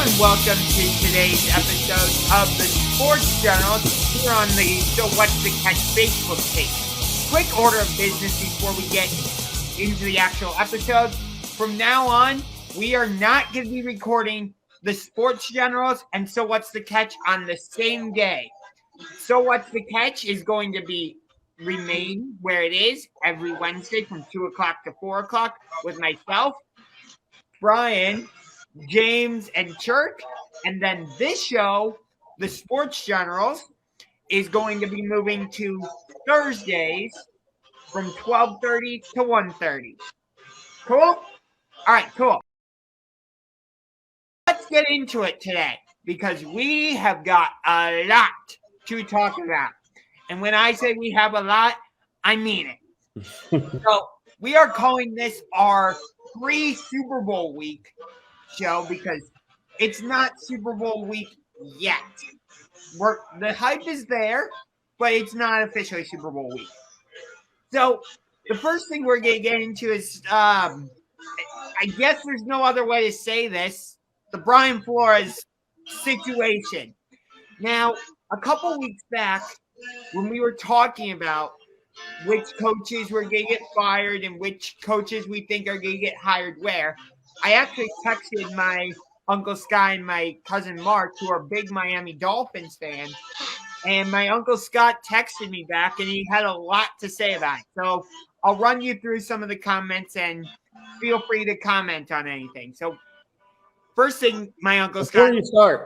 and welcome to today's episode of the Sports Journal here on the So What's the Catch Facebook page. Quick order of business before we get into the actual episode. From now on, we are not going to be recording the Sports Generals and So What's the Catch on the same day. So What's the Catch is going to be remain where it is every Wednesday from 2 o'clock to 4 o'clock with myself, Brian, James, and Chirk. And then this show, the Sports Generals, is going to be moving to Thursdays from 12:30 to 1:30. Cool? All right, cool. Let's get into it today because we have got a lot to talk about. And when I say we have a lot, I mean it. So we are calling this our pre-Super Bowl week show because it's not Super Bowl week yet. The hype is there, but it's not officially Super Bowl week. So the first thing we're going to get into is, I guess there's no other way to say this, the Brian Flores situation. Now, a couple weeks back, when we were talking about which coaches were going to get fired and which coaches we think are going to get hired where, I actually texted my Uncle Sky and my cousin Mark, who are big Miami Dolphins fans, and my Uncle Scott texted me back, and he had a lot to say about it. So I'll run you through some of the comments, and feel free to comment on anything. So first thing, my Uncle Scott.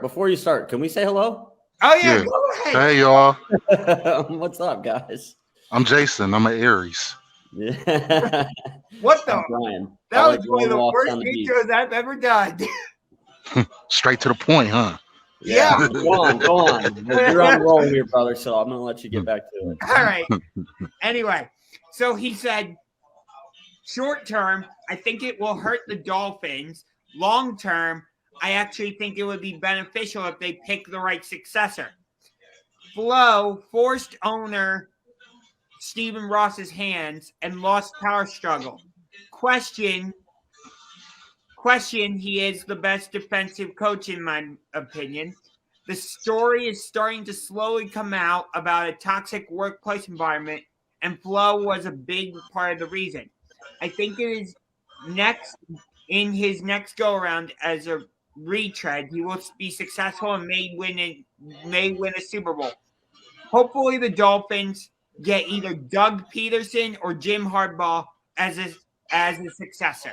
Before you start, can we say hello? Oh, yeah. Go ahead. Hey, y'all. What's up, guys? I'm Jason. I'm an Aries. Yeah. What the? Brian. That was one of the worst intros I've ever done. Straight to the point, huh? Yeah. Go on. You're on roll here, brother, so I'm going to let you get back to it. All right. Anyway, so he said, short term, I think it will hurt the Dolphins. Long term, I actually think it would be beneficial if they pick the right successor. Flo forced owner Stephen Ross's hands and lost power struggle. Question, he is the best defensive coach in my opinion. The story is starting to slowly come out about a toxic workplace environment, and Flo was a big part of the reason. I think it is in his next go-around as a retread, he will be successful and may win a Super Bowl. Hopefully the Dolphins get either Doug Peterson or Jim Harbaugh as a successor.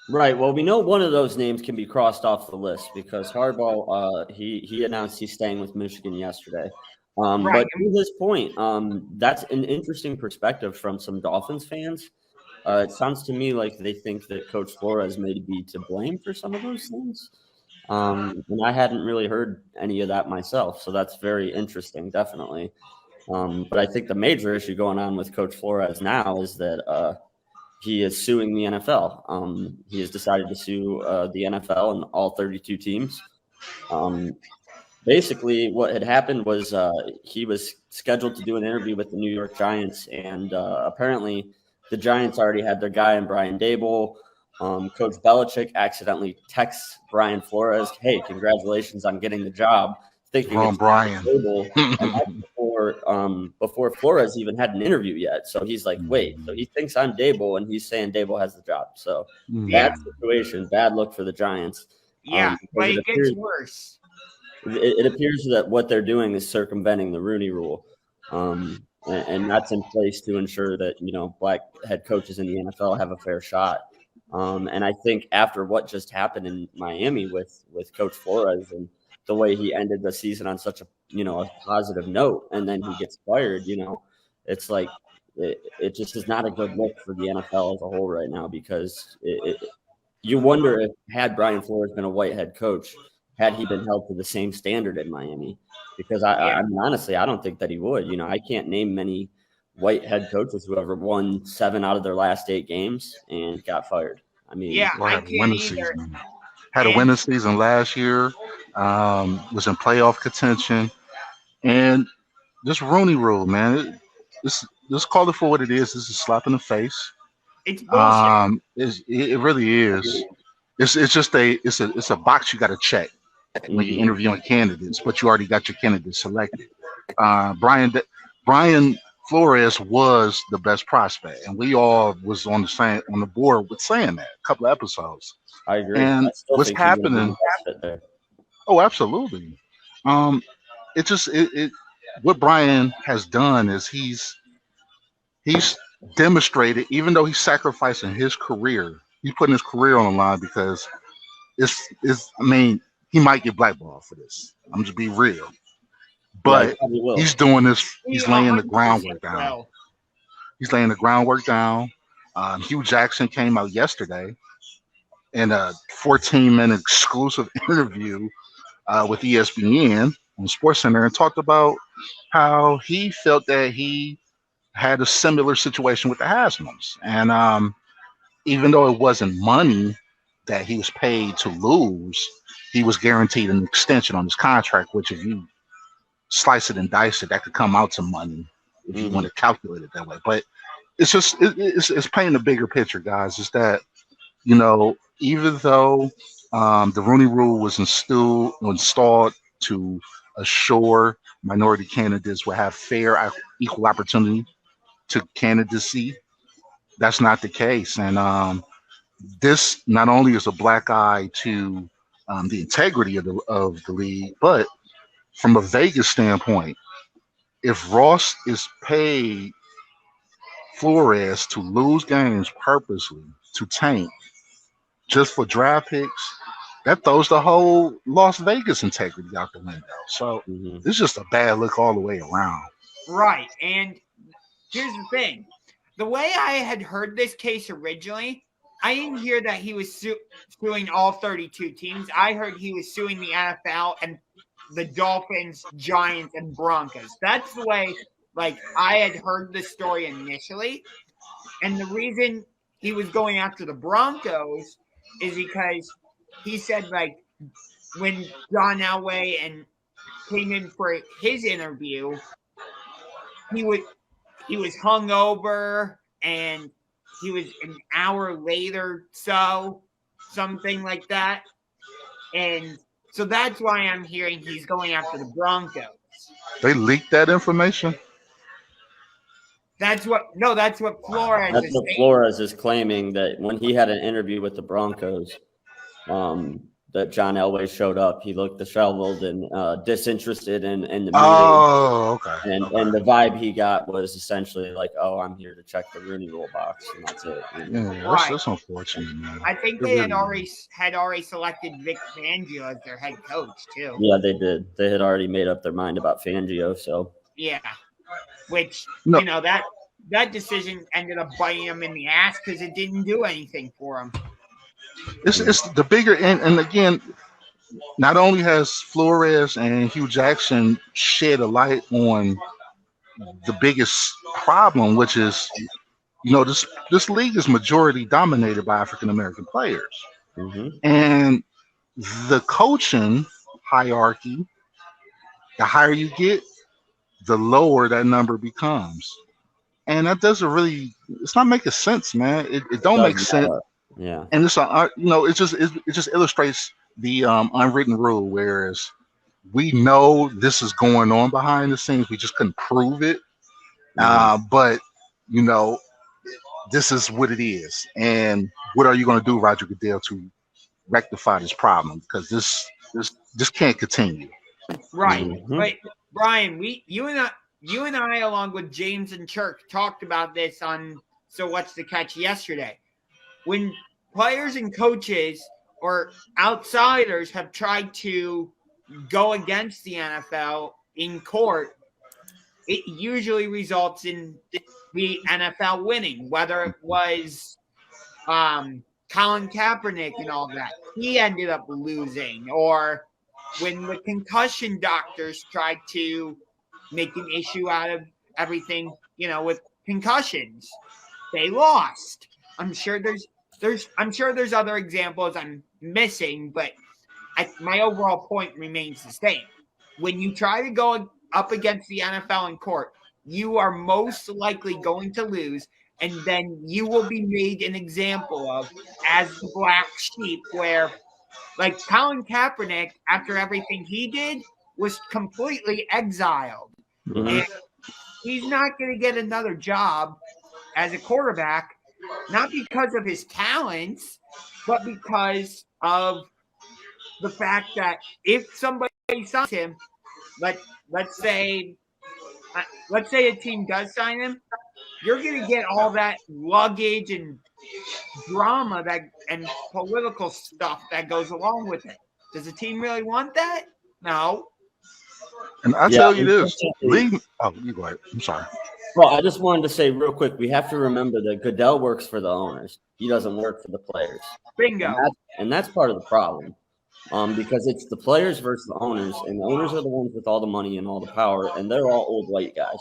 Right. Well, we know one of those names can be crossed off the list because Harbaugh, he announced he's staying with Michigan yesterday. Right. But to this point, that's an interesting perspective from some Dolphins fans. It sounds to me like they think that Coach Flores may be to blame for some of those things. And I hadn't really heard any of that myself. So that's very interesting, definitely. But I think the major issue going on with Coach Flores now is that he is suing the NFL. He has decided to sue the NFL and all 32 teams. Basically, what had happened was he was scheduled to do an interview with the New York Giants, and apparently the Giants already had their guy in Brian Daboll. Coach Belichick accidentally texts Brian Flores, "Hey, congratulations on getting the job." Thinking it's Brian. Before Flores even had an interview yet. So he's like, wait, so he thinks I'm Daboll and he's saying Daboll has the job. So bad situation, bad look for the Giants. Yeah, but it gets worse. It appears that what they're doing is circumventing the Rooney Rule. And that's in place to ensure that, black head coaches in the NFL have a fair shot. And I think after what just happened in Miami with Coach Flores and the way he ended the season on such a positive note, and then he gets fired, it's like it just is not a good look for the NFL as a whole right now because you wonder if had Brian Flores been a white head coach, had he been held to the same standard in Miami? Because I mean, honestly, I don't think that he would. I can't name many white head coaches who ever won 7 out of their last 8 games and got fired. I mean, I can't either. Had a winning season last year, was in playoff contention, and this Rooney Rule, man, just call it for what it is. This is a slap in the face. It's bullshit. It really is. It's a box you got to check when you're interviewing candidates, but you already got your candidates selected. Brian Flores was the best prospect, and we all was on the board with saying that a couple of episodes. I agree. And I still what's think he would be happening? the best fit there. Oh, absolutely. Um, it just it what Brian has done is he's demonstrated, even though he's sacrificing his career, he's putting his career on the line because it's I mean, he might get blackballed for this. I'm just be real. Yeah, he But probably will. he's doing this, he's laying the 100% groundwork down. will. He's laying the groundwork down. Hugh Jackson came out yesterday in a 14-minute exclusive interview with ESPN on SportsCenter and talked about how he felt that he had a similar situation with the Hasmans. And even though it wasn't money that he was paid to lose, he was guaranteed an extension on his contract, which if you slice it and dice it, that could come out to money if you want to calculate it that way. But it's just it's painting a bigger picture, guys. Is that even though the Rooney Rule was installed to assure minority candidates will have fair, equal opportunity to candidacy, that's not the case. And this not only is a black eye to the integrity of the league, but from a Vegas standpoint, if Ross is paid Flores to lose games purposely to tank just for draft picks, that throws the whole Las Vegas integrity out the window. So it's just a bad look all the way around. Right. And here's the thing. The way I had heard this case originally, I didn't hear that he was suing all 32 teams. I heard he was suing the NFL and the Dolphins, Giants, and Broncos. That's the way, I had heard the story initially. And the reason he was going after the Broncos is because he said, when John Elway and came in for his interview, he was hungover and he was an hour later, something like that. And so that's why I'm hearing he's going after the Broncos. They leaked that information? That's what Flores That's is what saying. Flores is claiming, that when he had an interview with the Broncos, that John Elway showed up. He looked disheveled and disinterested in the meeting. Oh, okay. And the vibe he got was essentially like, "Oh, I'm here to check the Rooney Rule box," and that's it. Yeah, that's unfortunate, man. I think they had already selected Vic Fangio as their head coach too. Yeah, they did. They had already made up their mind about Fangio, so yeah. Which that decision ended up biting him in the ass because it didn't do anything for him. It's the bigger and again, not only has Flores and Hugh Jackson shed a light on the biggest problem, which is this league is majority dominated by African American players, and the coaching hierarchy, the higher you get, the lower that number becomes, and that doesn't really, it's not making sense, man. It don't make sense. Yeah, and it's it just illustrates the unwritten rule. Whereas we know this is going on behind the scenes, we just couldn't prove it. But this is what it is. And what are you going to do, Roger Goodell, to rectify this problem? Because this can't continue. Right. But Brian, you and I, along with James and Church, talked about this on So What's the Catch yesterday. When players and coaches or outsiders have tried to go against the NFL in court, it usually results in the NFL winning, whether it was Colin Kaepernick and all that. He ended up losing. Or when the concussion doctors tried to make an issue out of everything, with concussions, they lost. I'm sure there's other examples I'm missing, but my overall point remains the same. When you try to go up against the NFL in court, you are most likely going to lose, and then you will be made an example of as the black sheep, where like Colin Kaepernick, after everything he did, was completely exiled. Mhm. And he's not going to get another job as a quarterback, not because of his talents, but because of the fact that if somebody signs him, let's say a team does sign him, you're going to get all that luggage and drama and political stuff that goes along with it. Does the team really want that? No. And I Yeah, tell you this, unfortunately- you go ahead. I'm sorry. Well, I just wanted to say real quick, we have to remember that Goodell works for the owners. He doesn't work for the players. Bingo. And that's part of the problem. Because it's the players versus the owners, and the owners are the ones with all the money and all the power, and they're all old white guys.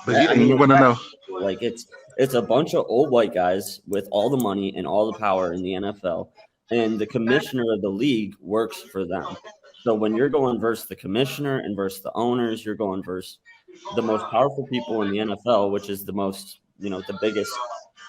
But you want to know. Like it's a bunch of old white guys with all the money and all the power in the NFL, and the commissioner of the league works for them. So when you're going versus the commissioner and versus the owners, you're going versus the most powerful people in the NFL, which is the most, the biggest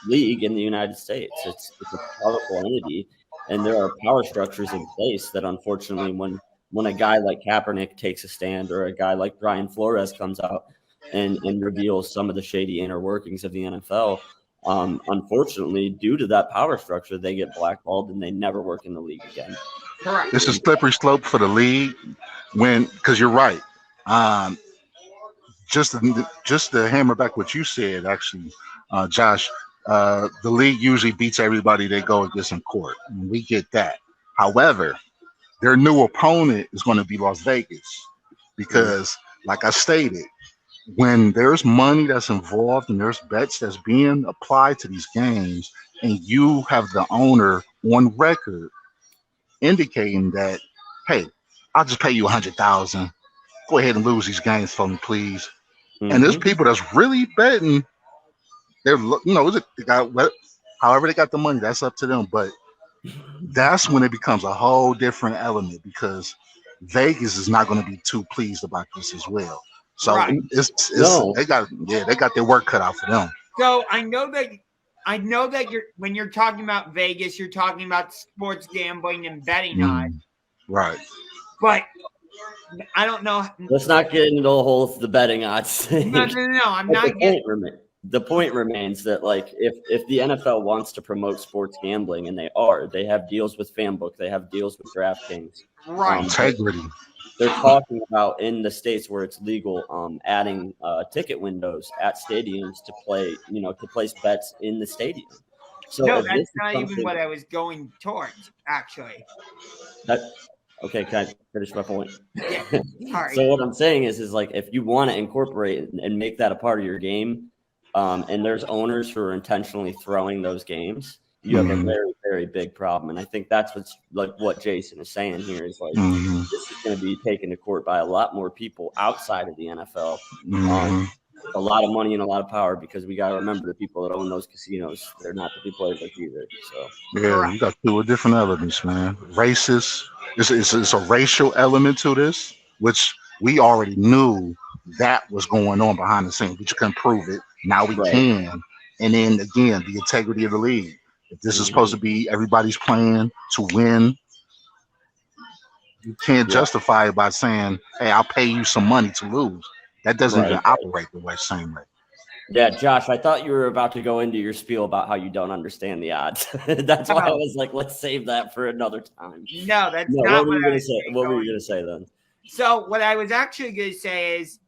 league in the United States. It's a powerful entity, and there are power structures in place that, unfortunately, when a guy like Kaepernick takes a stand, or a guy like Brian Flores comes out and reveals some of the shady inner workings of the NFL, unfortunately, due to that power structure, they get blackballed and they never work in the league again. Correct. This is slippery slope for the league because you're right. Just to hammer back what you said, actually, Josh, the league usually beats everybody they go against in court. And we get that. However, their new opponent is going to be Las Vegas because, like I stated, when there's money that's involved and there's bets that's being applied to these games, and you have the owner on record indicating that, hey, I'll just pay you $100,000. Go ahead and lose these games for me, please. Mm-hmm. And there's people that's really betting. They're, they got, however they got the money, that's up to them. But that's when it becomes a whole different element, because Vegas is not going to be too pleased about this as well. So right. they got their work cut out for them. So I know that when you're talking about Vegas, you're talking about sports gambling and betting odds. Right. But I don't know. Let's not get into the whole the betting odds thing. No. I'm not getting. The point remains that, like, if the NFL wants to promote sports gambling, and they have deals with FanBook, they have deals with DraftKings. Right. Integrity. They're talking about, in the states where it's legal, adding ticket windows at stadiums to place bets in the stadium. So no, that's not even what I was going towards, actually. Okay, can I finish my point? Yeah, sorry. So what I'm saying is like, if you want to incorporate and make that a part of your game, and there's owners who are intentionally throwing those games, you have a very, very big problem. And I think that's what Jason is saying here is like, this is going to be taken to court by a lot more people outside of the NFL. A lot of money and a lot of power, because we got to remember the people that own those casinos, they're not the people that like either. So yeah, you got two different elements, man. Racist. It's a racial element to this, which we already knew that was going on behind the scenes. We just couldn't prove it. Now we can. And then again, the integrity of the league. If this is supposed to be everybody's plan to win, you can't justify it by saying, hey, I'll pay you some money to lose. That doesn't even operate the same way. Yeah, Josh, I thought you were about to go into your spiel about how you don't understand the odds. That's why I was like, let's save that for another time. No, that's not what were you going to say? What were you going to say then? So what I was actually going to say is,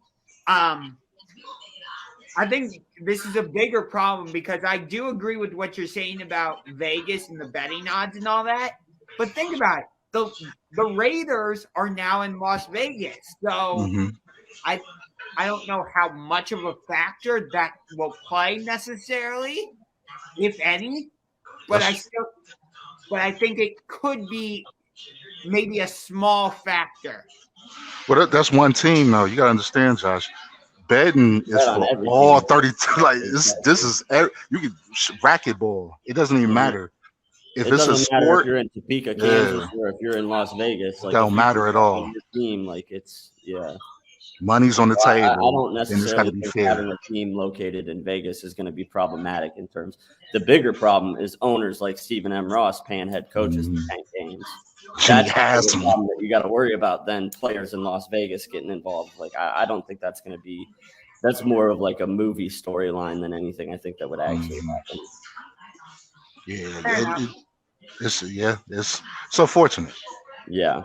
I think this is a bigger problem, because I do agree with what you're saying about Vegas and the betting odds and all that. But think about it. The Raiders are now in Las Vegas. So I don't know how much of a factor that will play necessarily, if any. But I think it could be maybe a small factor. Well, that's one team, though. You got to understand, Josh. Betting is for all 32. Like this is you can racquetball. It doesn't even matter if it's a sport. If you're in Topeka, Kansas, or if you're in Las Vegas, like, don't matter at all. Your team, like Money's on the I table. don't necessarily think having a team located in Vegas is going to be problematic in terms. The bigger problem is owners like Stephen M. Ross paying head coaches to tank games. That's the problem that you got to worry about than players in Las Vegas getting involved. Like, I don't think that's going to be – that's more of like a movie storyline than anything I think that would actually happen. Yeah, it's so fortunate. Yeah.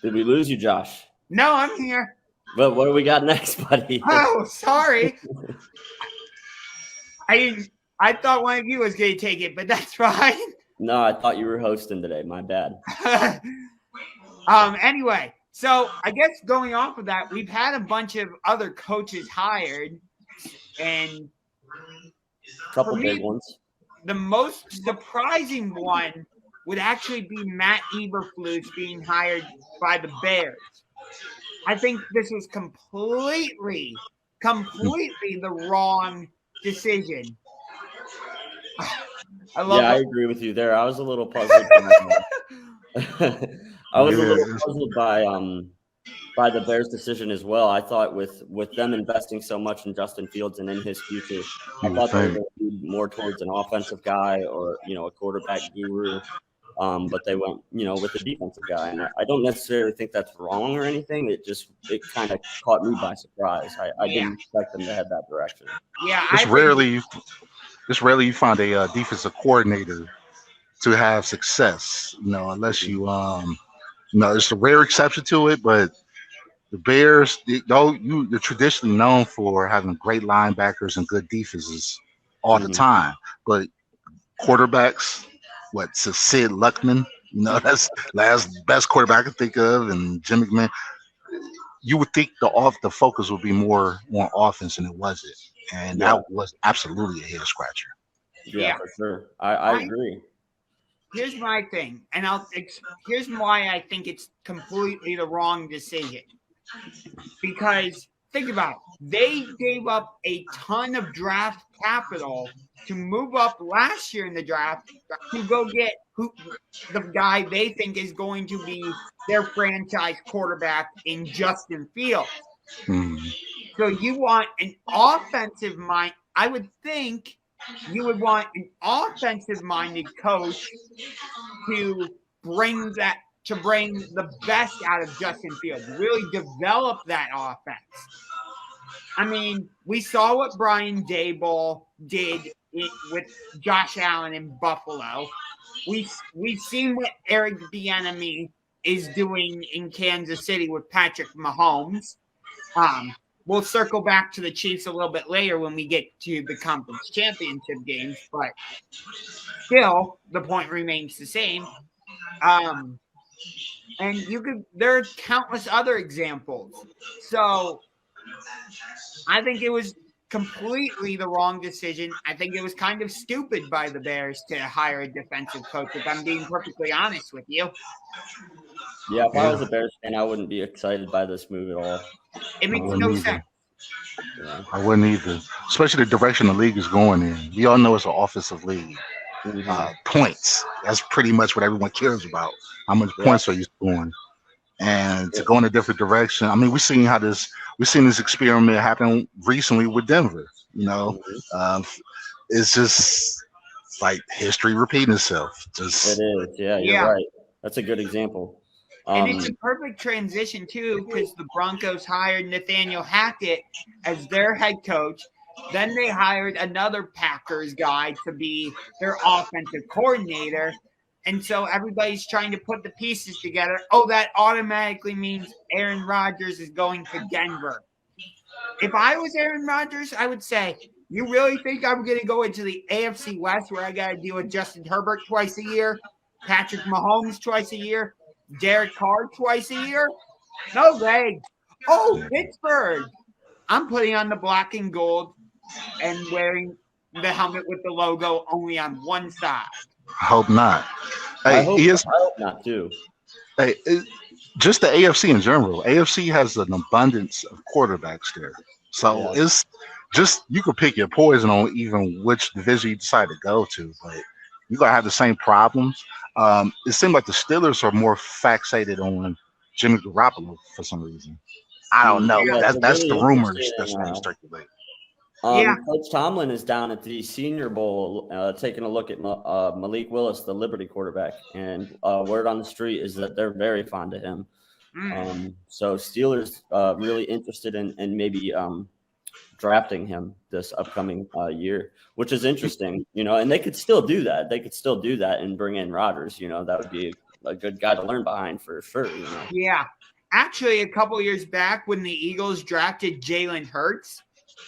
Did we lose you, Josh? No, I'm here. But what do we got next, buddy? Oh, sorry. I thought one of you was going to take it, but that's fine. No, I thought you were hosting today. My bad. Anyway, so I guess going off of that, we've had a bunch of other coaches hired, and a couple big ones. The most surprising one would actually be Matt Eberflus being hired by the Bears. I think this was completely the wrong decision. I agree with you there. I was a little puzzled. I was a little puzzled by the Bears' decision as well. I thought with them investing so much in Justin Fields and in his future, I thought they were going to be more towards an offensive guy or a quarterback guru. But they went, with a defensive guy, and I don't necessarily think that's wrong or anything. It kind of caught me by surprise. I didn't expect them to head that direction. Yeah, it's rarely you find a defensive coordinator to have success. Unless you it's a rare exception to it. But the Bears, you're traditionally known for having great linebackers and good defenses all the time, but quarterbacks. Sid Luckman, that's last best quarterback I can think of, and Jim McMahon. You would think the focus would be more on offense, and it wasn't, and that was absolutely a head scratcher. Yeah, for sure. I agree. Here's my thing, and here's why I think it's completely the wrong decision. Because think about it, they gave up a ton of draft capital to move up last year in the draft to go get the guy they think is going to be their franchise quarterback in Justin Fields. So you want an offensive mind. I would think you would want an offensive-minded coach to bring the best out of Justin Fields, really develop that offense. I mean, we saw what Brian Daboll did with Josh Allen in Buffalo. We've seen what Eric Bieniemy is doing in Kansas City with Patrick Mahomes. We'll circle back to the Chiefs a little bit later when we get to the conference championship games, but still, the point remains the same. And there are countless other examples. So I think it was completely the wrong decision. I think it was kind of stupid by the Bears to hire a defensive coach, if I'm being perfectly honest with you. Yeah, if I was a Bears fan, I wouldn't be excited by this move at all. It makes no sense. Yeah. I wouldn't either, especially the direction the league is going in. We all know it's an offensive league. Points. That's pretty much what everyone cares about. How much points are you scoring? And to go in a different direction. I mean, we've seen this experiment happen recently with Denver. It's just like history repeating itself. It is. Yeah, you're right. That's a good example. And it's a perfect transition, too, because the Broncos hired Nathaniel Hackett as their head coach. Then they hired another Packers guy to be their offensive coordinator. And so everybody's trying to put the pieces together. Oh, that automatically means Aaron Rodgers is going to Denver. If I was Aaron Rodgers, I would say, you really think I'm going to go into the AFC West where I got to deal with Justin Herbert twice a year, Patrick Mahomes twice a year, Derek Carr twice a year? No way. Oh, Pittsburgh. I'm putting on the black and gold and wearing the helmet with the logo only on one side. I hope not. Hey, I hope not too. Hey, just the AFC in general. AFC has an abundance of quarterbacks there. So it's just, you could pick your poison on even which division you decide to go to. But, you're gonna have the same problems. It seemed like the Steelers are more fixated on Jimmy Garoppolo for some reason. I don't know. Yeah, it's a That's really the rumors that's interesting, being circulated. Yeah. Coach Tomlin is down at the Senior Bowl taking a look at Malik Willis, the Liberty quarterback, and word on the street is that they're very fond of him. So Steelers really interested in maybe drafting him this upcoming year, which is interesting, and they could still do that. They could still do that and bring in Rodgers. That would be a good guy to learn behind for sure. Yeah. Actually, a couple years back when the Eagles drafted Jalen Hurts,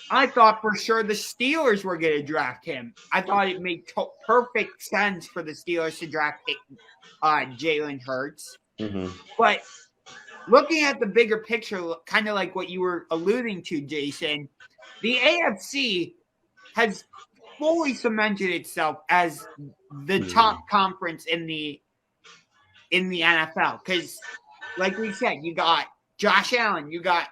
I thought for sure the Steelers were going to draft him. I thought it made perfect sense for the Steelers to draft Jalen Hurts. But looking at the bigger picture, kind of like what you were alluding to, Jason, the AFC has fully cemented itself as the top conference in the NFL. Because, like we said, you got Josh Allen, you got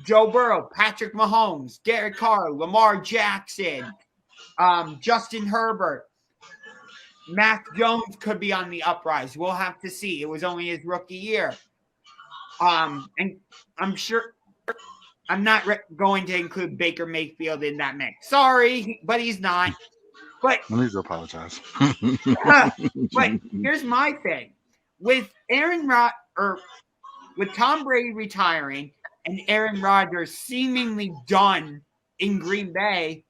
Joe Burrow, Patrick Mahomes, Derek Carr, Lamar Jackson, Justin Herbert. Mac Jones could be on the uprise. We'll have to see. It was only his rookie year. And I'm sure I'm not going to include Baker Mayfield in that mix. Sorry, but he's not. But I need to apologize. but here's my thing. With with Tom Brady retiring and Aaron Rodgers seemingly done in Green Bay,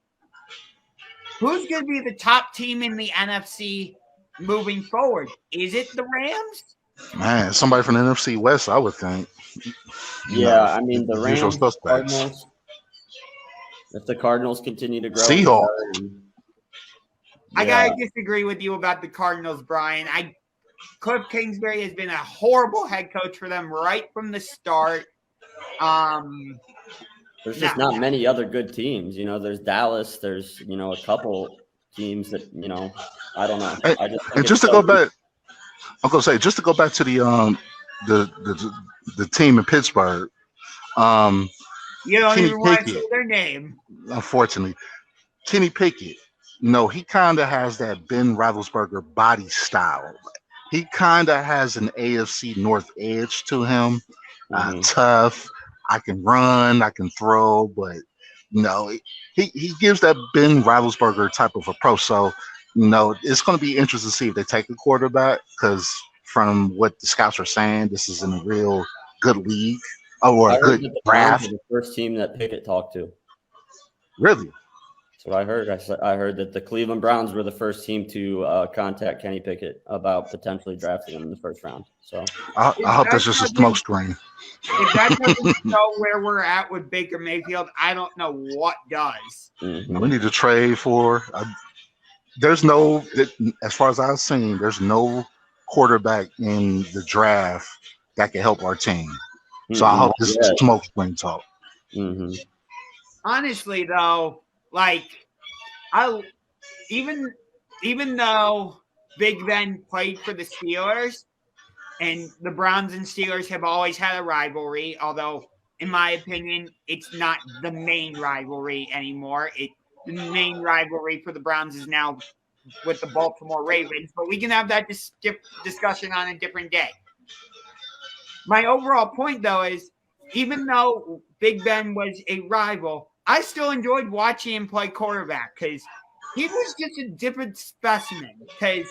who's going to be the top team in the NFC moving forward? Is it the Rams? Man, somebody from the NFC West, I would think. Yeah, I mean, the Rams, suspects. Cardinals, if the Cardinals continue to grow. Seahawks. I got to disagree with you about the Cardinals, Brian. Cliff Kingsbury has been a horrible head coach for them right from the start. There's just not many other good teams. There's Dallas. There's, a couple teams that, I don't know. And just to go back, I'm going to say, just to go back to the team in Pittsburgh. You don't Kenny even want to Pickett, say their name. Unfortunately. Kenny Pickett, he kind of has that Ben Roethlisberger body style. He kind of has an AFC North edge to him. Tough. I can run, I can throw, but he gives that Ben Roethlisberger type of approach. So, it's going to be interesting to see if they take a quarterback, because from what the scouts are saying, this is in a real good league or a good draft. The first team that Pickett talked to. Really? That's what I heard. I heard that the Cleveland Browns were the first team to contact Kenny Pickett about potentially drafting him in the first round. So I hope that's just a smoke screen. If that doesn't show where we're at with Baker Mayfield, I don't know what does. We need to trade for. There's no, as far as I've seen, there's no quarterback in the draft that can help our team. So I hope this is smoke screen talk. Honestly, though, even though Big Ben played for the Steelers, and the Browns and Steelers have always had a rivalry, although, in my opinion, it's not the main rivalry anymore. The main rivalry for the Browns is now with the Baltimore Ravens, but we can have that discussion on a different day. My overall point, though, is even though Big Ben was a rival, I still enjoyed watching him play quarterback because he was just a different specimen. Because,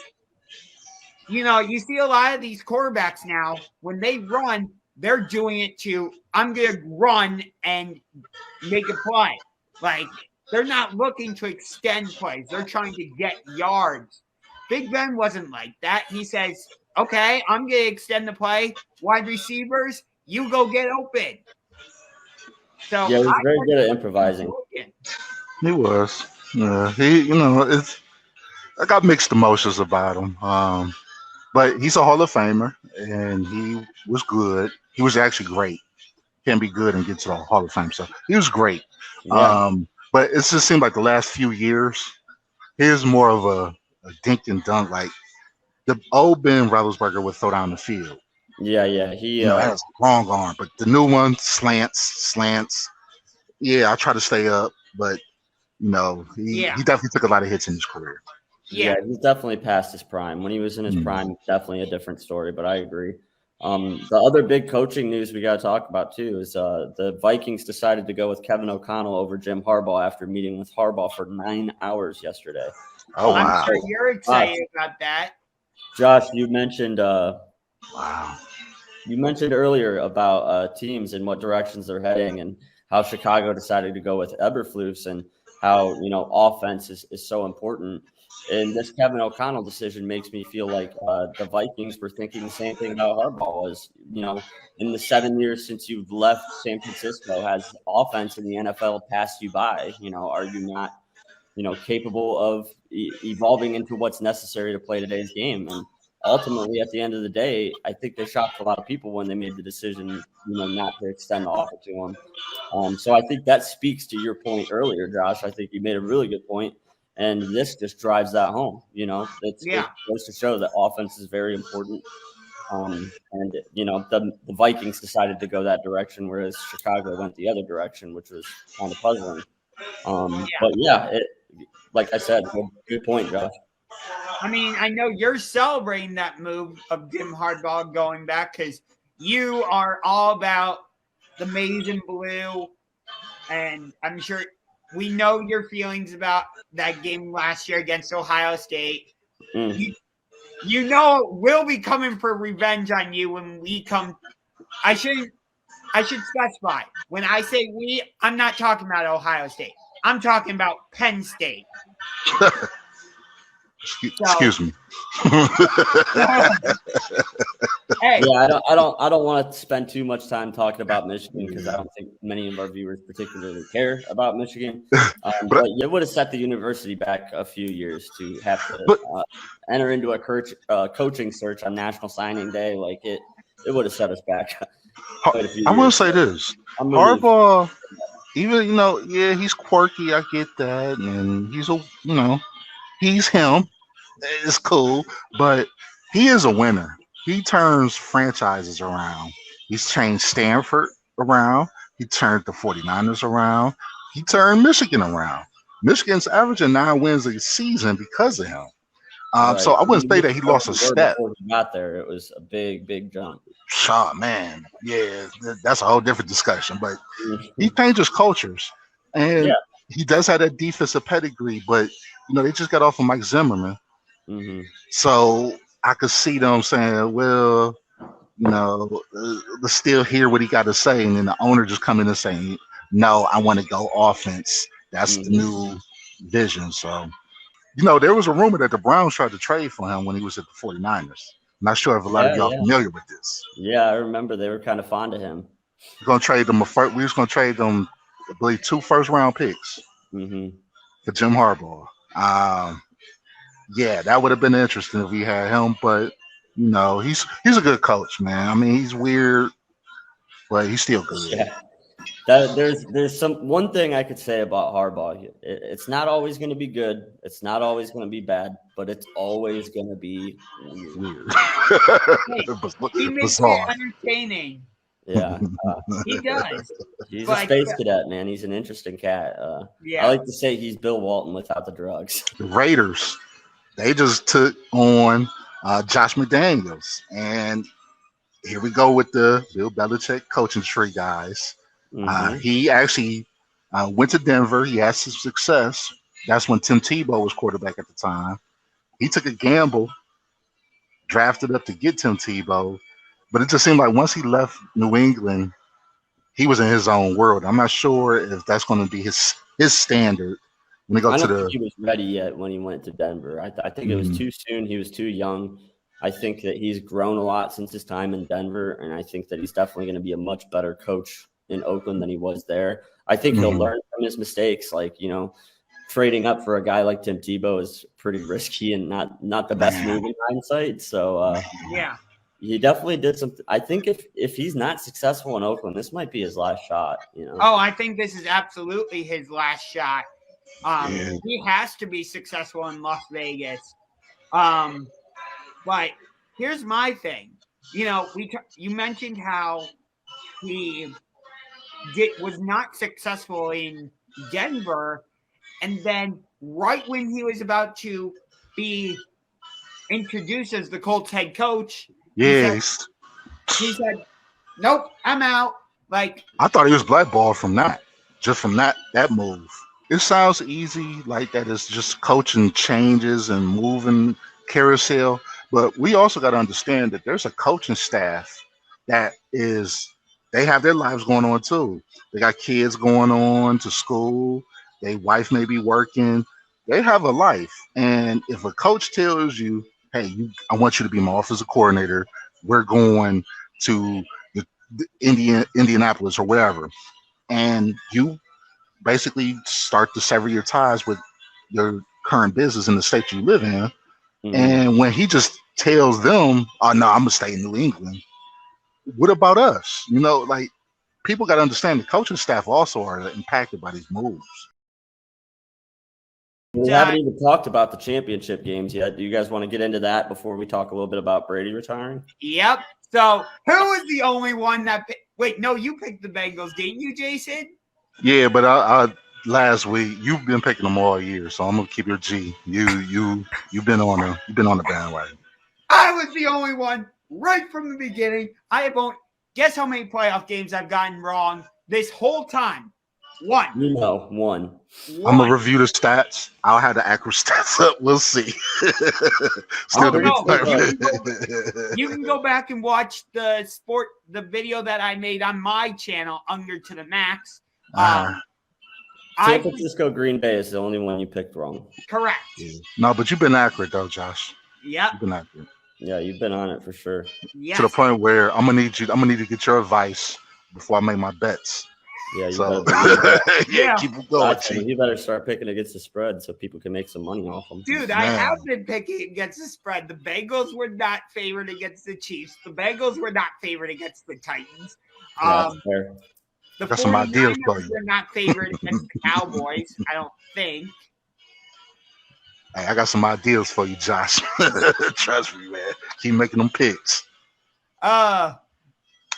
you see a lot of these quarterbacks now, when they run, they're doing it I'm going to run and make a play. They're not looking to extend plays. They're trying to get yards. Big Ben wasn't like that. He says, okay, I'm going to extend the play. Wide receivers, you go get open. So yeah, he was very good at improvising. He was. Yeah, I got mixed emotions about him. But he's a Hall of Famer, and he was good. He was actually great. Can be good and get to the Hall of Fame. So he was great. Yeah. But it just seemed like the last few years, here's more of a dink and dunk. Like the old Ben Roethlisberger would throw down the field. Yeah. He has a long arm, but the new one slants. Yeah, I try to stay up, but he definitely took a lot of hits in his career. Yeah. He's definitely past his prime. When he was in his prime, definitely a different story, but I agree. The other big coaching news we got to talk about, too, is the Vikings decided to go with Kevin O'Connell over Jim Harbaugh after meeting with Harbaugh for 9 hours yesterday. Oh, I'm wow. sure you're excited about that. Josh, you mentioned Wow. you mentioned earlier about teams and what directions they're heading and how Chicago decided to go with Eberflus and how, offense is so important. And this Kevin O'Connell decision makes me feel like the Vikings were thinking the same thing about Harbaugh was, in the 7 years since you've left San Francisco, has offense in the NFL passed you by? Are you not, capable of evolving into what's necessary to play today's game? And ultimately, at the end of the day, I think they shocked a lot of people when they made the decision, not to extend the offer to him. So I think that speaks to your point earlier, Josh. I think you made a really good point. And this just drives that home. It goes to show that offense is very important. And the Vikings decided to go that direction, whereas Chicago went the other direction, which was kind of puzzling. But like I said, good point, Josh. I mean, I know you're celebrating that move of Jim Harbaugh going back because you are all about the maize and blue, and I'm sure we know your feelings about that game last year against Ohio State. You know we'll be coming for revenge on you when we come. I should specify. When I say we, I'm not talking about Ohio State. I'm talking about Penn State. Excuse me. Hey. Yeah, I don't want to spend too much time talking about Michigan because I don't think many of our viewers particularly care about Michigan. But it would have set the university back a few years to have to enter into a coaching search on National Signing Day. Like it would have set us back. I will say this: Harbaugh, even he's quirky. I get that, and he's him. It's cool, but he is a winner. He turns franchises around. He's changed Stanford around. He turned the 49ers around. He turned Michigan around. Michigan's averaging 9 wins a season because of him. So I wouldn't say that he lost a step. Before he got there, it was a big jump. Oh, man. Yeah, that's a whole different discussion. But he changes cultures. And he does have that defensive pedigree. But, they just got off of Mike Zimmerman. Mm-hmm. So I could see them saying, well, let's still hear what he got to say. And then the owner just come in and saying, no, I want to go offense. That's the new vision. So, there was a rumor that the Browns tried to trade for him when he was at the 49ers. I'm not sure if a lot of y'all familiar with this. Yeah, I remember they were kind of fond of him. We're going to trade them we was going to trade them, I believe, 2 first-round picks for Jim Harbaugh. Yeah, that would have been interesting if we had him, but he's a good coach, man. I mean, he's weird, but he's still good. Yeah. There's one thing I could say about Harbaugh. It's not always going to be good. It's not always going to be bad, but it's always going to be weird. He makes it entertaining. Yeah, he does. He's a space cadet, man. He's an interesting cat. I like to say he's Bill Walton without the drugs. The Raiders. They just took on Josh McDaniels. And here we go with the Bill Belichick coaching tree, guys. He actually went to Denver. He had some success. That's when Tim Tebow was quarterback at the time. He took a gamble, drafted up to get Tim Tebow. But it just seemed like once he left New England, he was in his own world. I'm not sure if that's going to be his standard. I don't think he was ready yet when he went to Denver. I think it was too soon. He was too young. I think that he's grown a lot since his time in Denver, and I think that he's definitely going to be a much better coach in Oakland than he was there. I think he'll learn from his mistakes. Like, trading up for a guy like Tim Tebow is pretty risky and not the best move in hindsight. So, he definitely did something. I think if he's not successful in Oakland, this might be his last shot. Oh, I think this is absolutely his last shot. He has to be successful in Las Vegas. But here's my thing. You mentioned how he was not successful in Denver, and then right when he was about to be introduced as the Colts head coach, Yes. he said, nope, I'm out. Like, I thought he was blackballed from that, just from that move. It sounds easy, like that it's just coaching changes and moving carousel, but we also got to understand that there's a coaching staff that is they have their lives going on too. They got kids going on to school. Their wife may be working. They have a life, and if a coach tells you, "Hey, I want you to be my offensive coordinator. We're going to the Indianapolis or wherever," and you basically start to sever your ties with your current business in the state you live in. And when he just tells them, "Oh no, I'm gonna stay in New England," what about us? Like people got to understand the coaching staff also are impacted by these moves. We haven't even talked about the championship games yet. Do you guys want to get into that before we talk a little bit about Brady retiring? Yep. So who was the only one that wait, no, you picked the Bengals, didn't you, Jason? Yeah, but I last week you've been picking them all year, so I'm gonna keep your G. You've been on the bandwagon. I was the only one right from the beginning. I have only guess how many playoff games I've gotten wrong this whole time. One. One. I'm gonna review the stats. I'll have the accurate stats up. We'll see. You can go back and watch the video that I made on my channel, Under to the Max. San Francisco Green Bay is the only one you picked wrong. Correct. No, but you've been accurate though, Josh. Yep. You've been accurate. Yeah, you've been on it for sure. Yes. To the point where I'm gonna need to get your advice before I make my bets. Yeah, you so, yeah, keep it going. You better start picking against the spread so people can make some money off them. Dude, I have been picking against the spread. The Bengals were not favored against the Chiefs. The Bengals were not favored against the Titans. Fair. The got some ideas for you. Were not favored against the Cowboys, I don't think. Hey, I got some ideas for you, Josh. Trust me, man. Keep making them picks.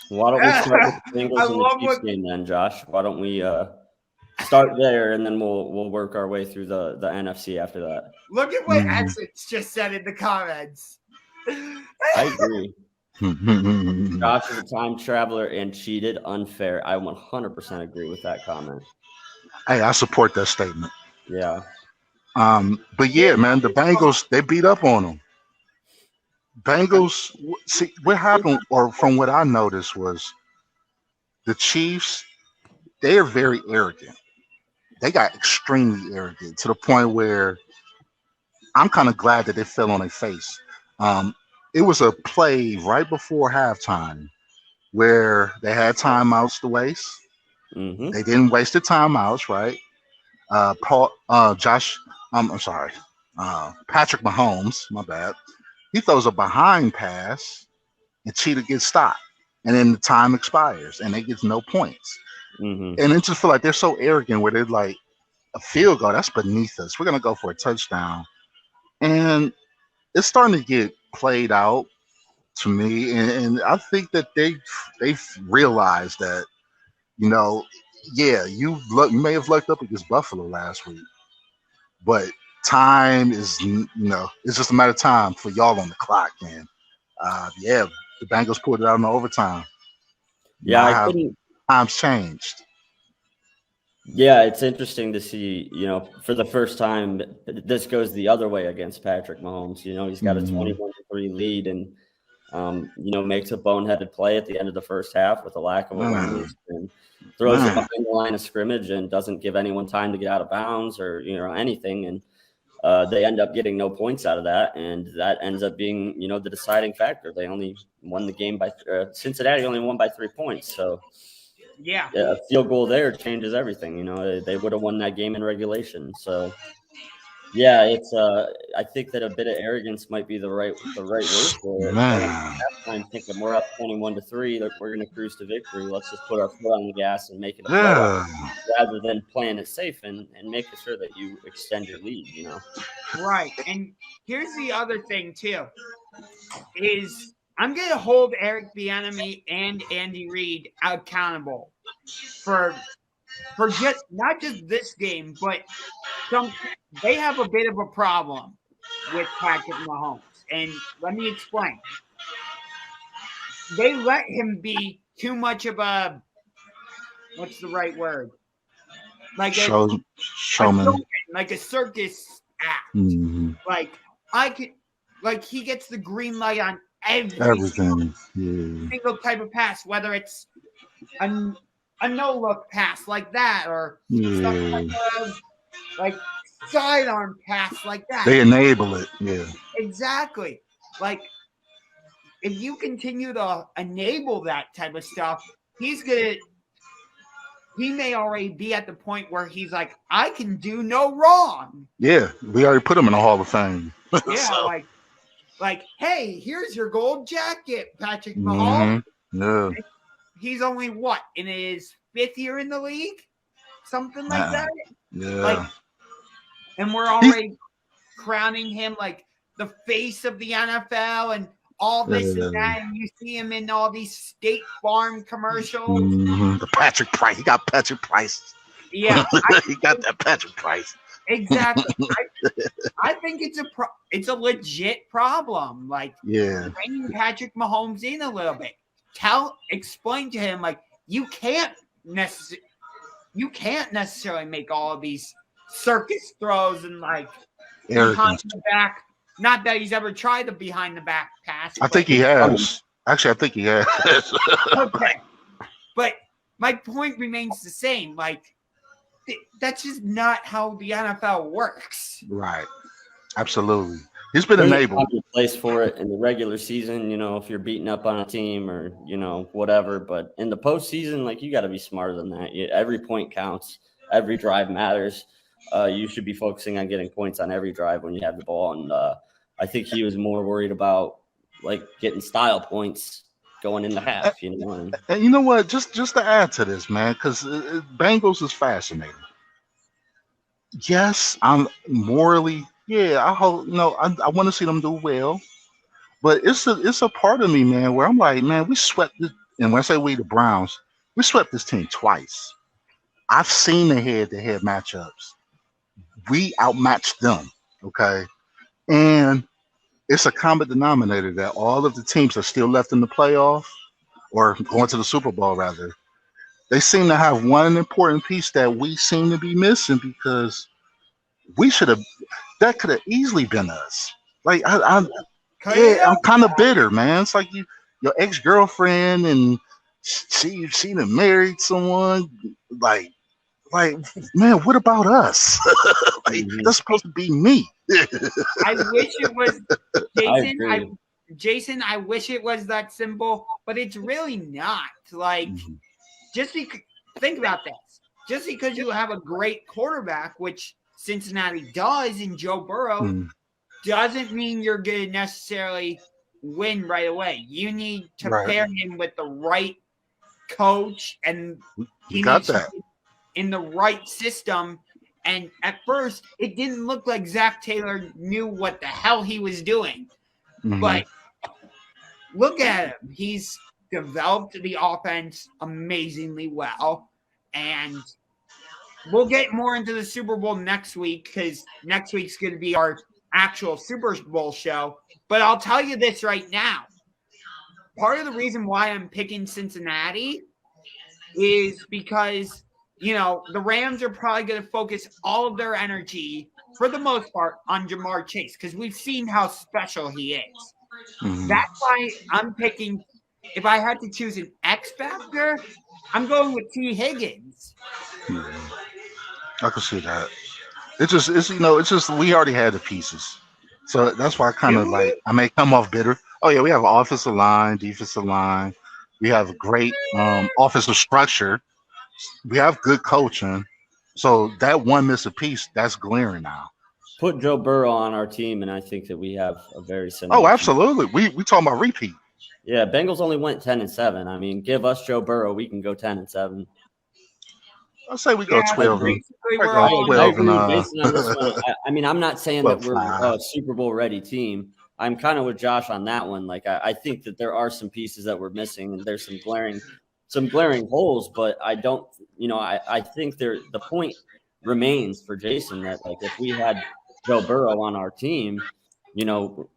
Why don't we start with the Bengals and the Chiefs game then, Josh? Why don't we start there and then we'll work our way through the NFC after that. Look at what Essex just said in the comments. I agree. Josh is a time traveler and cheated. Unfair. I 100% agree with that comment. Hey, I support that statement. Yeah. But yeah, man, the Bengals, they beat up on them. Bengals, see, what happened, or from what I noticed, was the Chiefs, they are very arrogant. They got extremely arrogant to the point where I'm kind of glad that they fell on their face. It was a play right before halftime where they had timeouts to waste. They didn't waste the timeouts, right? Patrick Mahomes, my bad. He throws a behind pass and Cheetah gets stopped. And then the time expires and they get no points. And it just feel like they're so arrogant where they're like, a field goal, that's beneath us. We're going to go for a touchdown. And it's starting to get played out to me. And I think that they've realized that, you may have lucked up against Buffalo last week. But time is, it's just a matter of time for y'all on the clock, man. The Bengals pulled it out in the overtime. Yeah, times changed. Yeah, it's interesting to see, for the first time, this goes the other way against Patrick Mahomes. He's got a 21-3 lead and, makes a boneheaded play at the end of the first half with a lack of awareness and throws it behind the line of scrimmage and doesn't give anyone time to get out of bounds or, anything. And they end up getting no points out of that. And that ends up being, the deciding factor. They only won the game by Cincinnati only won by 3 points. So, a field goal there changes everything. They would have won that game in regulation. So, it's I think that a bit of arrogance might be the right word for it. I'm thinking we're up 21-3. That we're going to cruise to victory. Let's just put our foot on the gas and make it a play, rather than playing it safe and making sure that you extend your lead. Right. And here's the other thing too: is I'm going to hold Eric Bieniemy and Andy Reid accountable for just not just this game, but they have a bit of a problem with Patrick Mahomes. And let me explain. They let him be too much of a, what's the right word? Like Showman. like a circus act. Mm-hmm. Like he gets the green light on Everything. single type of pass, whether it's a no look pass like that or something like sidearm pass like that. They enable it. Yeah. Exactly. Like if you continue to enable that type of stuff, he may already be at the point where he's like, I can do no wrong. Yeah, we already put him in the Hall of Fame. Yeah, So, like, hey, here's your gold jacket, Patrick Mahomes. Yeah. He's only what, in his 5th year in the league? Something like that? Yeah. Like, and we're already crowning him like the face of the NFL and all this and that, and you see him in all these State Farm commercials. The Patrick Price. He got Patrick Price. Yeah. He got that Patrick Price. Exactly. I think it's a legit problem. Like, bringing Patrick Mahomes in a little bit. Explain to him, like, you can't necessarily make all of these circus throws and like behind the back. Not that he's ever tried the behind the back pass. I think he has. Actually, I think he has. Okay. But my point remains the same. Like, that's just not how the NFL works. Right. Absolutely. He's been enabled. There's a place for it in the regular season, if you're beating up on a team or, whatever. But in the postseason, like, you got to be smarter than that. Every point counts. Every drive matters. You should be focusing on getting points on every drive when you have the ball. And I think he was more worried about, like, getting style points going into half, And you know what? Just to add to this, man, because Bengals is fascinating. Yes, I'm morally, I hope, I want to see them do well. But it's a part of me, man, where I'm like, man, we swept this, and when I say we, the Browns, we swept this team twice. I've seen the head-to-head matchups. We outmatched them, okay? And it's a common denominator that all of the teams are still left in the playoff or going to the Super Bowl, rather. They seem to have one important piece that we seem to be missing because that could have easily been us. Like, I'm kind of bitter, man. It's like your ex-girlfriend and she done married someone. Like, man, what about us? That's supposed to be me. I wish it was Jason. I wish it was that simple, but it's really not. Like, think about this. Just because you have a great quarterback, which Cincinnati does in Joe Burrow, doesn't mean you're going to necessarily win right away. You need to pair him with the right coach, and he needs to be in the right system. And at first, it didn't look like Zach Taylor knew what the hell he was doing. But look at him. He's developed the offense amazingly well. And we'll get more into the Super Bowl next week because next week's going to be our actual Super Bowl show. But I'll tell you this right now. Part of the reason why I'm picking Cincinnati is because the Rams are probably going to focus all of their energy, for the most part, on Jamar Chase because we've seen how special he is. That's why I'm picking, if I had to choose an X factor, I'm going with T. Higgins. I can see that. It's just we already had the pieces. So that's why I kind of I may come off bitter. Oh, yeah, we have an offensive line, defensive line. We have a great offensive structure. We have good coaching. So that one missing piece, that's glaring now. Put Joe Burrow on our team, and I think that we have a very similar team. Absolutely. We talking about repeat. Yeah, Bengals only went 10-7. I mean, give us Joe Burrow, we can go 10-7. I'll say we go 12. I mean, I'm not saying that we're a Super Bowl ready team. I'm kind of with Josh on that one. Like, I think that there are some pieces that we're missing, and there's some glaring holes. But I don't, I think the point remains for Jason that, like, if we had Joe Burrow on our team, you know,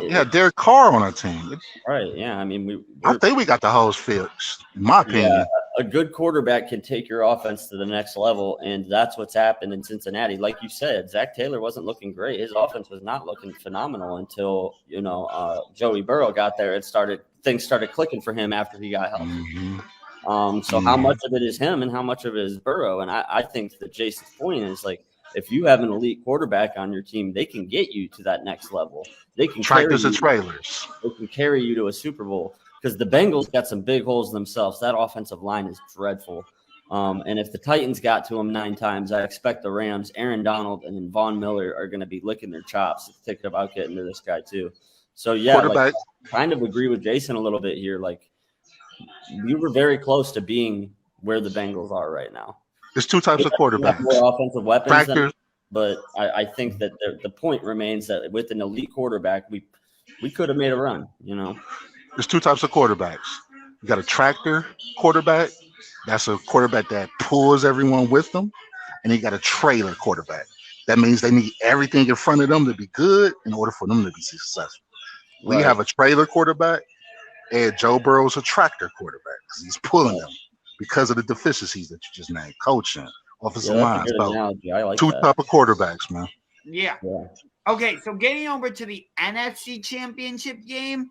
We had Derek Carr on our team. right? Yeah, I mean, I think we got the hose fixed, in my opinion. a good quarterback can take your offense to the next level, and that's what's happened in Cincinnati. Like you said, Zach Taylor wasn't looking great. His offense was not looking phenomenal until Joey Burrow got there. Things started clicking for him after he got healthy. So how much of it is him and how much of it is Burrow? And I think that Jason's point is like, if you have an elite quarterback on your team, they can get you to that next level. They can tractors and trailers. They can carry you to a Super Bowl. Because the Bengals got some big holes themselves. That offensive line is dreadful. And if the Titans got to them 9 times, I expect the Rams, Aaron Donald, and Von Miller are going to be licking their chops thinking about getting to this guy too. So, yeah, I kind of agree with Jason a little bit here. Like, we were very close to being where the Bengals are right now. There's 2 types of quarterbacks. More offensive weapons. But I think that the point remains that with an elite quarterback, we could have made a run, There's 2 types of quarterbacks. You got a tractor quarterback. That's a quarterback that pulls everyone with them. And you got a trailer quarterback. That means they need everything in front of them to be good in order for them to be successful. Right. We have a trailer quarterback, and Joe Burrow's a tractor quarterback because he's pulling them because of the deficiencies that you just named, coaching, offensive line. I like 2 type of quarterbacks, man. Yeah. Okay, so getting over to the NFC Championship game,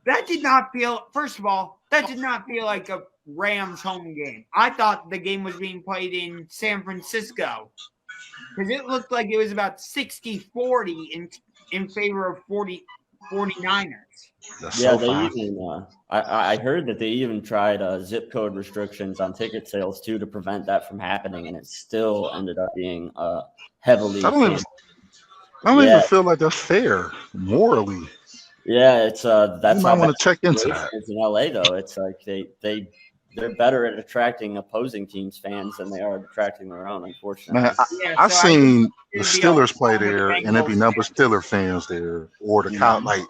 that did not feel – first of all, that did not feel like a Rams home game. I thought the game was being played in San Francisco because it looked like it was about 60-40 in favor of 49ers. Yeah, they even I heard that they even tried zip code restrictions on ticket sales too to prevent that from happening, and it still ended up being heavily. I don't even feel like that's fair morally. Yeah, it's that's you might want to check into that. In LA though, it's like they're better at attracting opposing teams' fans than they are at attracting their own, unfortunately. Man, I've seen the Steelers play there, and there'd be number of Steelers fans there, or the count like.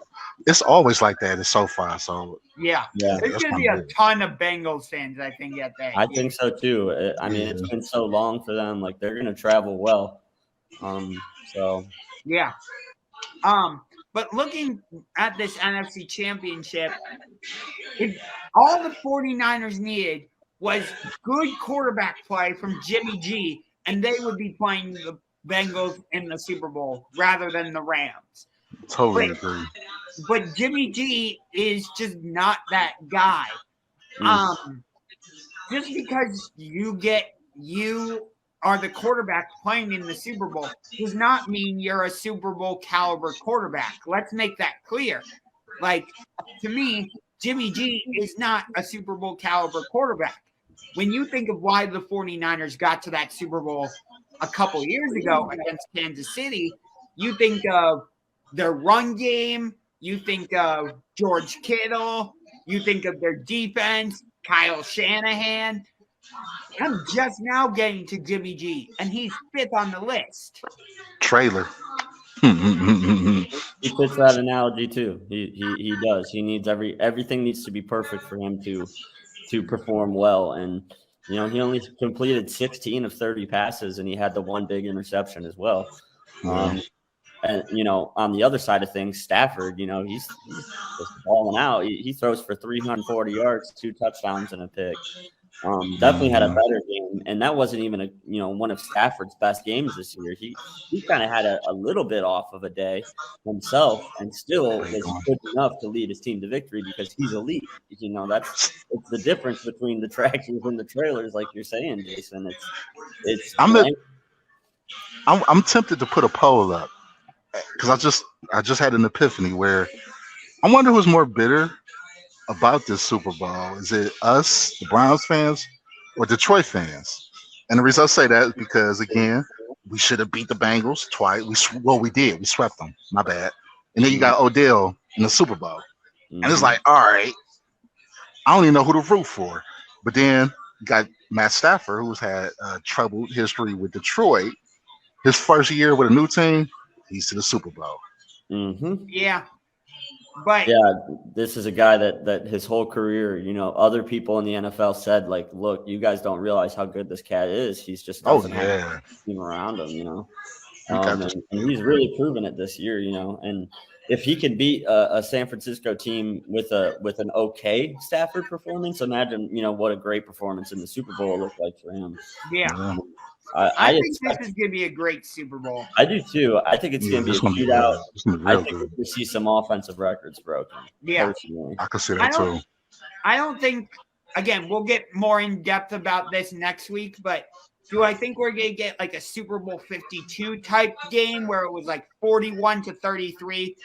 It's always like that at SoFi. So yeah. There's going to be a ton of Bengals fans, I think, at that. I think so too. I mean, it's been so long for them. Like they're going to travel well. So yeah. But looking at this NFC Championship, all the 49ers needed was good quarterback play from Jimmy G, and they would be playing the Bengals in the Super Bowl rather than the Rams. Totally agree. But Jimmy G is just not that guy. Just because you are the quarterback playing in the Super Bowl does not mean you're a Super Bowl caliber quarterback. Let's make that clear. Like, to me, Jimmy G is not a Super Bowl caliber quarterback. When you think of why the 49ers got to that Super Bowl a couple years ago against Kansas City, you think of their run game, you think of George Kittle, you think of their defense, Kyle Shanahan. I'm just now getting to Jimmy G, and he's 5th on the list. Trailer. He fits that analogy too. He does. He needs everything needs to be perfect for him to perform well. And he only completed 16 of 30 passes, and he had the one big interception as well. And, on the other side of things, Stafford, he's just balling out. He throws for 340 yards, 2 touchdowns, and a pick. Definitely had a better game. And that wasn't even one of Stafford's best games this year. He kind of had a little bit off of a day himself and still was good enough to lead his team to victory because he's elite. It's the difference between the tractors and the trailers, like you're saying, Jason. I'm tempted to put a poll up. Because I just had an epiphany where I wonder who's more bitter about this Super Bowl. Is it us, the Browns fans, or Detroit fans? And the reason I say that is because, again, we should have beat the Bengals twice. We did. We swept them. My bad. And then you got Odell in the Super Bowl. And it's like, all right, I don't even know who to root for. But then you got Matt Stafford, who's had troubled history with Detroit. His first year with a new team, he's to the Super Bowl. Yeah. But this is a guy that his whole career, other people in the NFL said, like, look, you guys don't realize how good this cat is. He's just doesn't have a team around him, And he's really proven it this year, and if he can beat a San Francisco team with an okay Stafford performance, imagine, what a great performance in the Super Bowl looked like for him. Yeah. I think this is going to be a great Super Bowl. I do too. I think it's going to be a shootout. I think we're going to see some offensive records broken. Yeah. Personally. I can see that too. I don't think, again, we'll get more in depth about this next week, but do I think we're going to get like a Super Bowl 52 type game where it was like 41-33,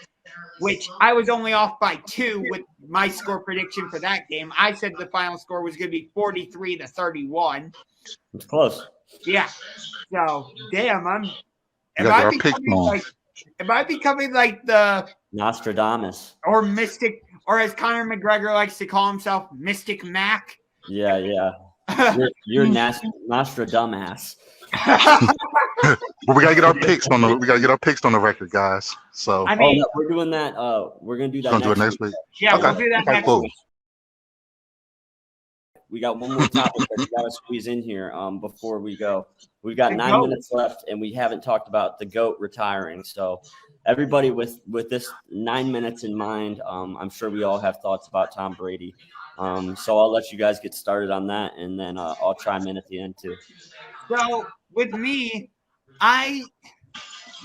which I was only off by 2 with my score prediction for that game. I said the final score was going to be 43-31. It's close. Yeah. So, damn, am I becoming like the Nostradamus or Mystic, or as Conor McGregor likes to call himself, Mystic Mac? Yeah. You're Nostradamus. Well, we gotta get our picks on the record, guys. So we're doing that. We're gonna do that. Do it next week. Yeah, we'll do that next week. We got one more topic that we got to squeeze in here before we go. We've got 9 minutes left, and we haven't talked about the GOAT retiring. So everybody with this 9 minutes in mind, I'm sure we all have thoughts about Tom Brady. So I'll let you guys get started on that, and then I'll chime in at the end too. So with me, I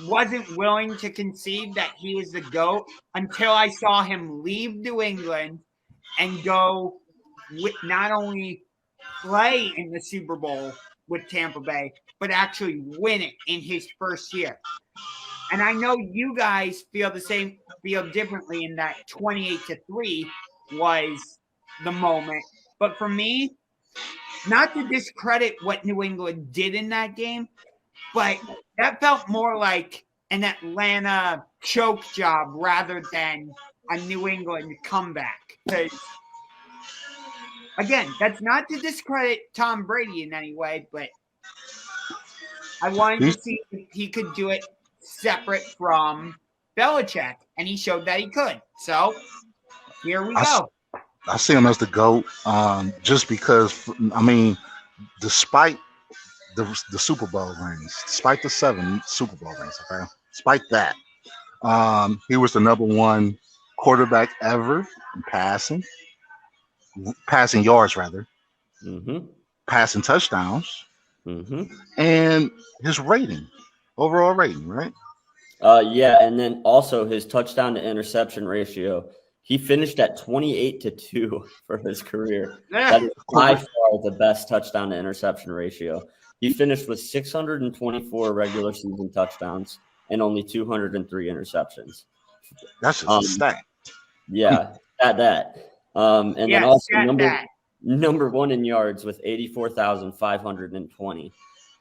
wasn't willing to concede that he was the GOAT until I saw him leave New England and go not only play in the Super Bowl with Tampa Bay, but actually win it in his first year. And I know you guys feel differently in that 28-3 was the moment. But for me, not to discredit what New England did in that game, but that felt more like an Atlanta choke job rather than a New England comeback. Because again, that's not to discredit Tom Brady in any way, but I wanted to see if he could do it separate from Belichick, and he showed that he could. So here we go. I see him as the GOAT, just because, despite the Super Bowl rings, despite the 7 Super Bowl rings, okay? Despite that, he was the number 1 quarterback ever in passing yards, rather, passing touchdowns, and his overall rating, right? Yeah, and then also his touchdown to interception ratio. He finished at 28-2 for his career. That is by far the best touchdown to interception ratio. He finished with 624 regular season touchdowns and only 203 interceptions. That's just a stat. Yeah, that. And then also number 1 in yards with 84,520.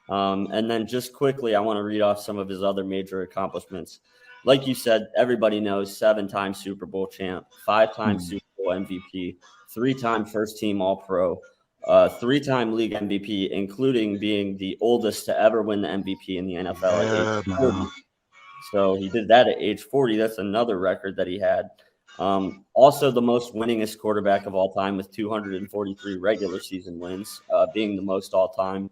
And then just quickly, I want to read off some of his other major accomplishments. Like you said, everybody knows 7-time Super Bowl champ, 5-time Super Bowl MVP, 3-time first-team All-Pro, 3-time league MVP, including being the oldest to ever win the MVP in the NFL at age 40. So he did that at age 40. That's another record that he had. Also the most winningest quarterback of all time with 243 regular season wins, being the most all time.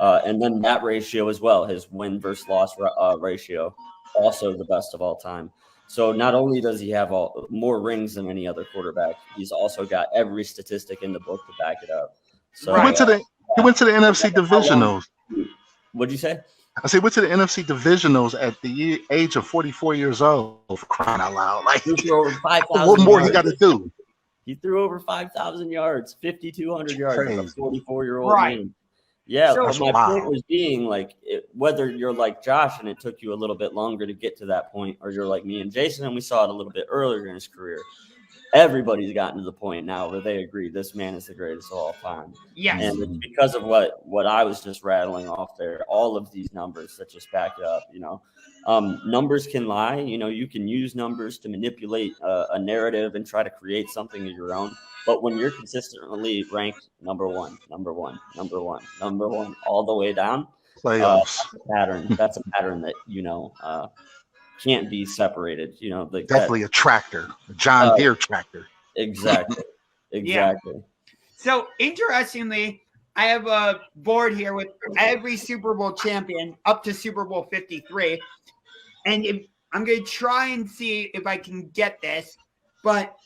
And then that ratio as well, his win versus loss ratio, also the best of all time. So not only does he have more rings than any other quarterback, he's also got every statistic in the book to back it up. So he went to the NFC divisionals. What'd you say? I said, went to the NFC divisionals at the age of 44 years old, for crying out loud. Like, he threw over 5,000 what more you got to do? He threw over 5,000 yards, 5,200 yards for a 44-year-old man. Yeah, so my point was being like, whether you're like Josh and it took you a little bit longer to get to that point, or you're like me and Jason and we saw it a little bit earlier in his career, everybody's gotten to the point now where they agree this man is the greatest of all time. Yes. And it's because of what I was just rattling off there, all of these numbers that just back it up, numbers can lie. You can use numbers to manipulate a narrative and try to create something of your own. But when you're consistently ranked number one, all the way down, playoffs, that's a pattern that, can't be separated. Definitely a tractor, a John Deere tractor. Exactly. Yeah. So interestingly, I have a board here with every Super Bowl champion up to Super Bowl 53. And I'm going to try and see if I can get this. But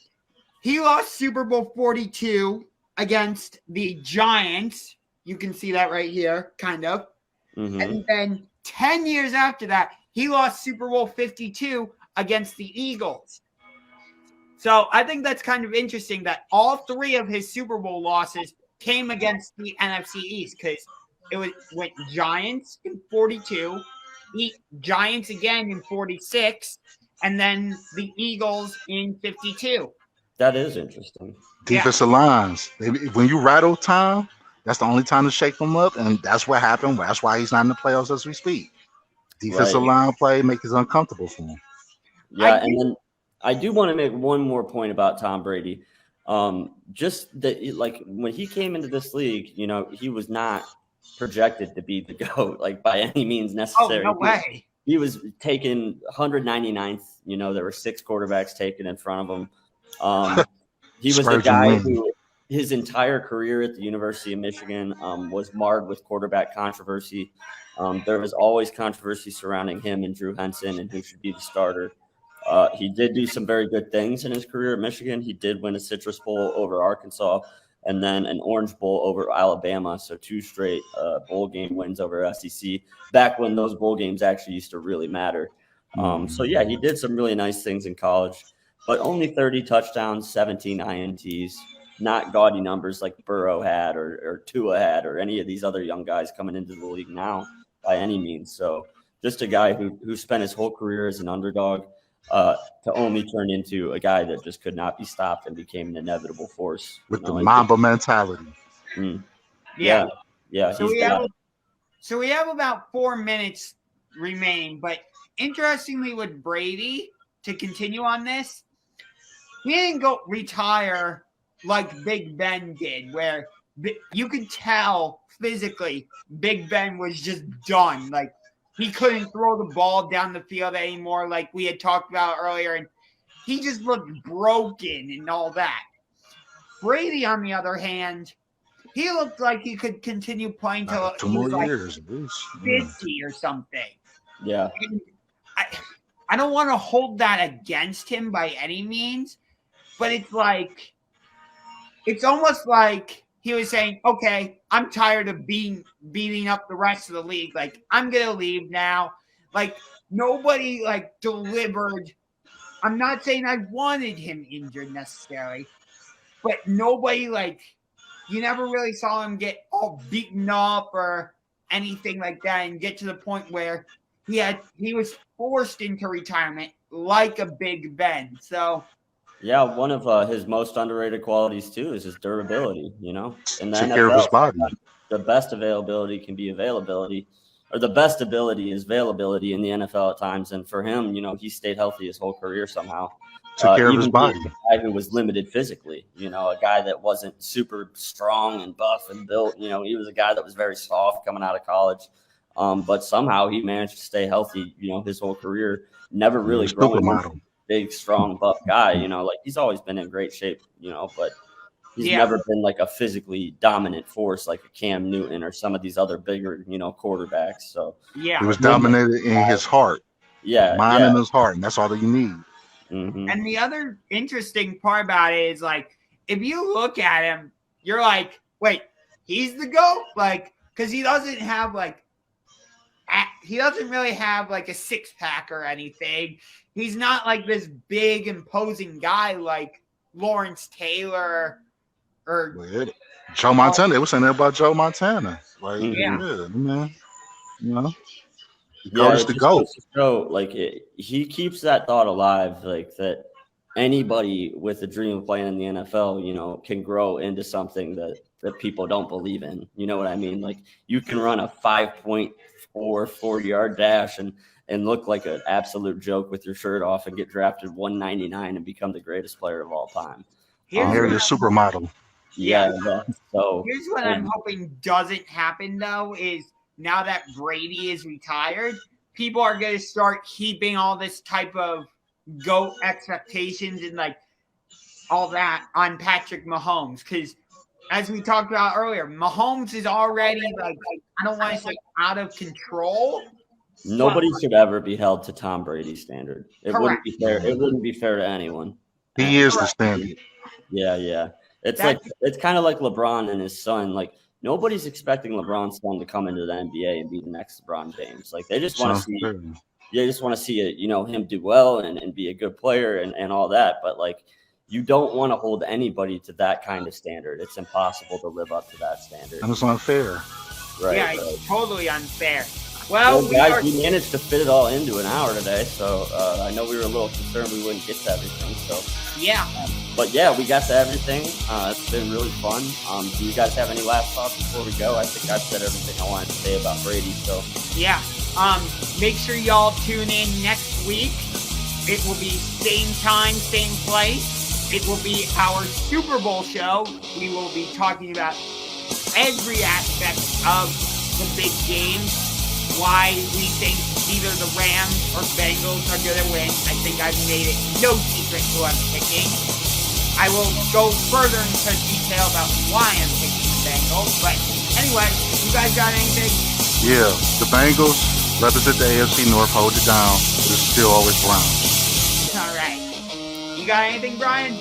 he lost Super Bowl 42 against the Giants. You can see that right here, kind of. Mm-hmm. And then 10 years after that, he lost Super Bowl 52 against the Eagles. So I think that's kind of interesting that all three of his Super Bowl losses came against the NFC East, because went Giants in 42, Giants again in 46, and then the Eagles in 52. That is interesting. Defensive lines. When you rattle Tom, that's the only time to shake them up, and that's what happened. That's why he's not in the playoffs as we speak. Defensive line play makes it uncomfortable for him. Yeah, and then I do want to make one more point about Tom Brady. Just that, like, when he came into this league, you know, he was not projected to be the GOAT, like, by any means necessary. Oh, no way. He was taken 199th. You know, there were 6 quarterbacks taken in front of him. He was a guy who his entire career at the University of Michigan was marred with quarterback controversy. There was always controversy surrounding him and Drew Henson and who should be the starter. He did do some very good things in his career at Michigan. He did win a Citrus Bowl over Arkansas and then an Orange Bowl over Alabama. So 2 straight bowl game wins over SEC back when those bowl games actually used to really matter. So, yeah, he did some really nice things in college, but only 30 touchdowns, 17 INTs, not gaudy numbers like Burrow had or Tua had or any of these other young guys coming into the league now by any means. So just a guy who spent his whole career as an underdog to only turn into a guy that just could not be stopped and became an inevitable force. With the Mamba mentality. Yeah. So we have about 4 minutes remaining, but interestingly with Brady, to continue on this, he didn't go retire like Big Ben did, where you could tell physically Big Ben was just done. Like, he couldn't throw the ball down the field anymore, like we had talked about earlier, and he just looked broken and all that. Brady, on the other hand, he looked like he could continue playing till 2 more years, like 50 or something. Yeah. And I don't want to hold that against him by any means, but it's almost like he was saying, okay, I'm tired of beating up the rest of the league. Like, I'm going to leave now. Like, nobody, like, delivered. I'm not saying I wanted him injured necessarily, but nobody, like, you never really saw him get all beaten up or anything like that and get to the point where he was forced into retirement like a Big Ben. So, yeah, one of his most underrated qualities too is his durability. You know, and take care of his body. The best availability can be availability, or the best ability is availability in the NFL at times. And for him, you know, he stayed healthy his whole career somehow. Took care of his body. A guy who was limited physically, you know, a guy that wasn't super strong and buff and built. You know, he was a guy that was very soft coming out of college. But somehow he managed to stay healthy, you know, his whole career, never really growing big, strong, buff guy, you know, like he's always been in great shape, you know, but he's never been like a physically dominant force like a Cam Newton or some of these other bigger, you know, quarterbacks. So he was dominated in his heart. Mind and his heart, and that's all that you need. Mm-hmm. And the other interesting part about it is, like, if you look at him, you're like, wait, he's the GOAT? Like, because he doesn't really have like a 6-pack or anything. He's not like this big imposing guy like Lawrence Taylor or Joe Montana. They were saying that about Joe Montana. Like, man, you know, the GOAT. So, like, he keeps that thought alive, like that anybody with a dream of playing in the NFL, you know, can grow into something that people don't believe in. You know what I mean? Like, you can run a 5.4 40-yard dash and look like an absolute joke with your shirt off and get drafted 199 and become the greatest player of all time. Here's a supermodel. Yeah. So here's what I'm hoping doesn't happen, though, is now that Brady is retired, people are going to start heaping all this type of GOAT expectations and like all that on Patrick Mahomes, because as we talked about earlier, Mahomes is already like, I don't want to say out of control. Nobody should ever be held to Tom Brady's standard. It wouldn't Correct. be fair. It wouldn't be fair to anyone. He is the standard. Yeah. It's kind of like LeBron and his son. Like nobody's expecting LeBron's son to come into the NBA and be the next LeBron James. Like they just want to see. You just want to see it, him do well and be a good player and all that. But like, you don't want to hold anybody to that kind of standard. It's impossible to live up to that standard. And it's unfair. Right. Yeah, it's totally unfair. Well, guys, we managed to fit it all into an hour today, so I know we were a little concerned we wouldn't get to everything. So yeah, but yeah, we got to everything. It's been really fun. Do you guys have any last thoughts before we go? I think I've said everything I wanted to say about Brady. So yeah, make sure y'all tune in next week. It will be same time, same place. It will be our Super Bowl show. We will be talking about every aspect of the big game. Why we think either the Rams or Bengals are going to win. I think I've made it no secret who I'm picking. I will go further into detail about why I'm picking the Bengals. But anyway, you guys got anything? Yeah, the Bengals represent the AFC North, hold it down. It's still always Browns. All right. You got anything, Brian?